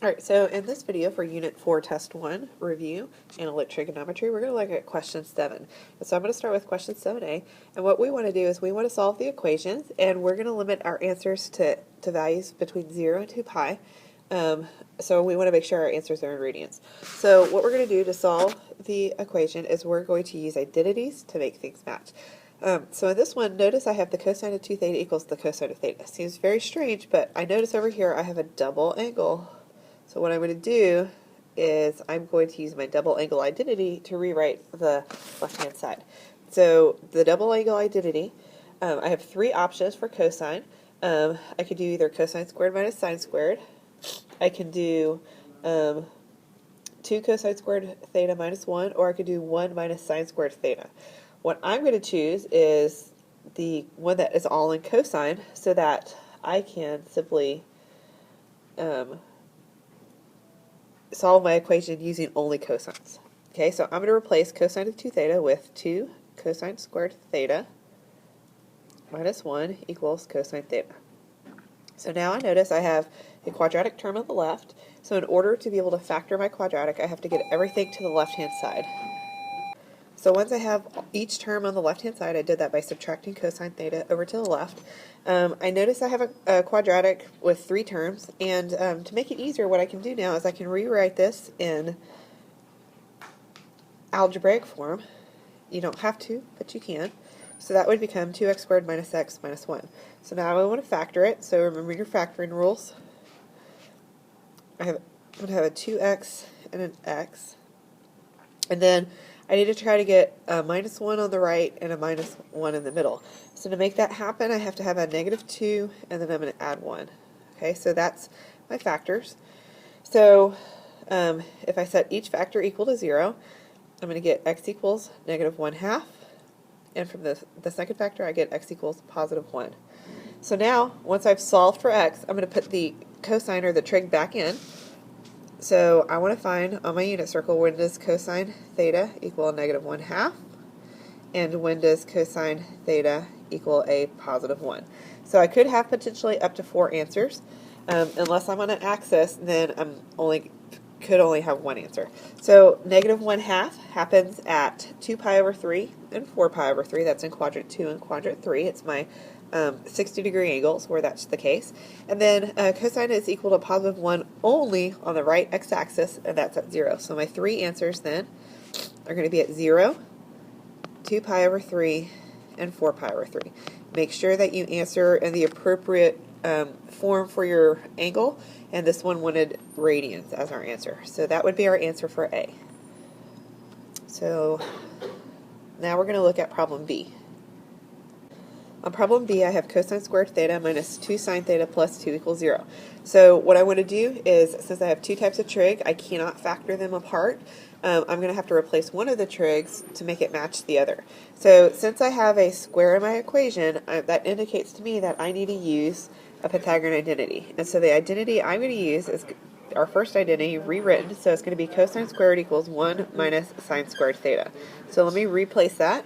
Alright, so in this video for Unit 4, Test 1, Review, Analytic Trigonometry, we're going to look at question 7. And so I'm going to start with question 7a, and what we want to do is we want to solve the equations, and we're going to limit our answers to values between 0 and 2 pi. So we want to make sure our answers are in radians. So what we're going to do to solve the equation is we're going to use identities to make things match. So in this one, notice I have the cosine of 2 theta equals the cosine of theta. Seems very strange, but I notice over here I have a double angle. So what I'm going to do is I'm going to use my double angle identity to rewrite the left-hand side. So the double angle identity, I have three options for cosine. I could do either cosine squared minus sine squared. I can do 2 cosine squared theta minus 1, or I could do 1 minus sine squared theta. What I'm going to choose is the one that is all in cosine so that I can simply solve my equation using only cosines. Okay, so I'm going to replace cosine of 2 theta with 2 cosine squared theta minus 1 equals cosine theta. So now I notice I have a quadratic term on the left, so in order to be able to factor my quadratic, I have to get everything to the left-hand side. So once I have each term on the left-hand side, I did that by subtracting cosine theta over to the left. I notice I have a quadratic with 3 terms, and to make it easier, what I can do now is I can rewrite this in algebraic form. You don't have to, but you can. So that would become 2x squared minus x minus 1. So now I want to factor it, so remember your factoring rules. I'm going to have a 2x and an x, and then I need to try to get a minus 1 on the right and a minus 1 in the middle. So to make that happen, I have to have a negative 2, and then I'm going to add 1. Okay, so that's my factors. So if I set each factor equal to 0, I'm going to get x equals negative 1/2. And from the second factor, I get x equals positive 1. So now, once I've solved for x, I'm going to put the cosine or the trig back in. So I want to find on my unit circle, when does cosine theta equal negative 1/2, and when does cosine theta equal a positive 1. So I could have potentially up to 4 answers. Unless I'm on an axis, then could only have one answer. So negative 1/2 happens at 2 pi over 3 and 4 pi over 3. That's in quadrant 2 and quadrant 3. It's my 60-degree angles where that's the case. And then cosine is equal to positive 1 only on the right x-axis, and that's at 0. So my 3 answers then are going to be at 0, 2 pi over 3, and 4 pi over 3. Make sure that you answer in the appropriate form for your angle, and this one wanted radians as our answer. So that would be our answer for A. So now we're going to look at problem B. On problem B, I have cosine squared theta minus 2 sine theta plus 2 equals 0. So what I want to do is, since I have 2 types of trig, I cannot factor them apart. I'm going to have to replace one of the trigs to make it match the other. So since I have a square in my equation, that indicates to me that I need to use a Pythagorean identity. And so the identity I'm going to use is our first identity rewritten, so it's going to be cosine squared equals 1 minus sine squared theta. So let me replace that.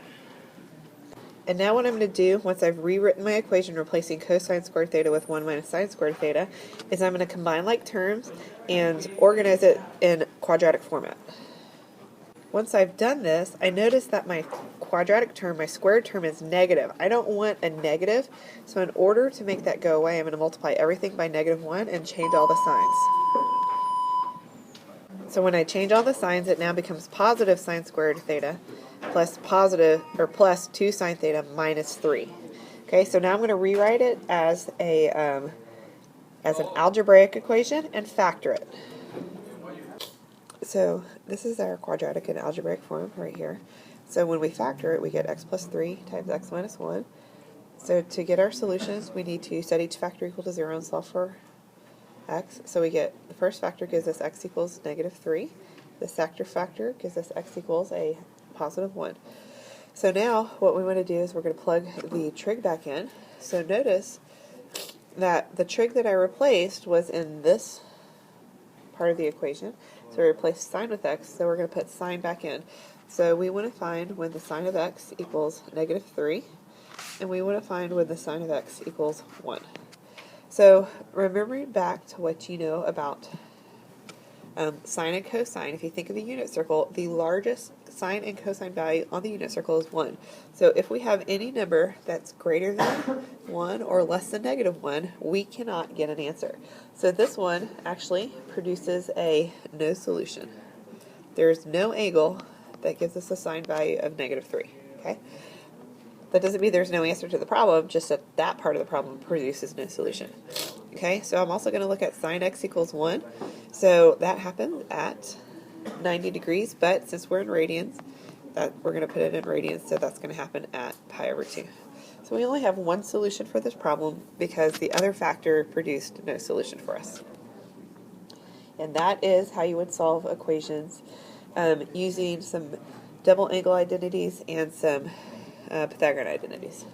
And now what I'm going to do, once I've rewritten my equation replacing cosine squared theta with 1 minus sine squared theta, is I'm going to combine like terms and organize it in quadratic format. Once I've done this, I notice that my quadratic term, my squared term, is negative. I don't want a negative, so in order to make that go away, I'm going to multiply everything by negative 1 and change all the signs. So when I change all the signs, it now becomes positive sine squared theta plus 2 sine theta minus 3. Okay, so now I'm going to rewrite it as an algebraic equation and factor it. So this is our quadratic in algebraic form right here. So when we factor it, we get x plus 3 times x minus 1. So to get our solutions, we need to set each factor equal to 0 and solve for x. So we get the first factor gives us x equals negative 3. The second factor gives us x equals a positive 1. So now what we want to do is we're going to plug the trig back in. So notice that the trig that I replaced was in this part of the equation. So we replaced sine with x, so we're going to put sine back in. So we want to find when the sine of x equals negative 3, and we want to find when the sine of x equals 1. So remembering back to what you know about Sine and cosine, if you think of the unit circle, the largest sine and cosine value on the unit circle is 1. So if we have any number that's greater than 1 or less than -1, we cannot get an answer. So this one actually produces a no solution. There's no angle that gives us a sine value of -3. Okay? That doesn't mean there's no answer to the problem, just that that part of the problem produces no solution. Okay, so I'm also going to look at sine x equals 1. So that happens at 90 degrees, but since we're in radians, we're going to put it in radians, so that's going to happen at pi over 2. So we only have one solution for this problem because the other factor produced no solution for us. And that is how you would solve equations using some double angle identities and some Pythagorean identities.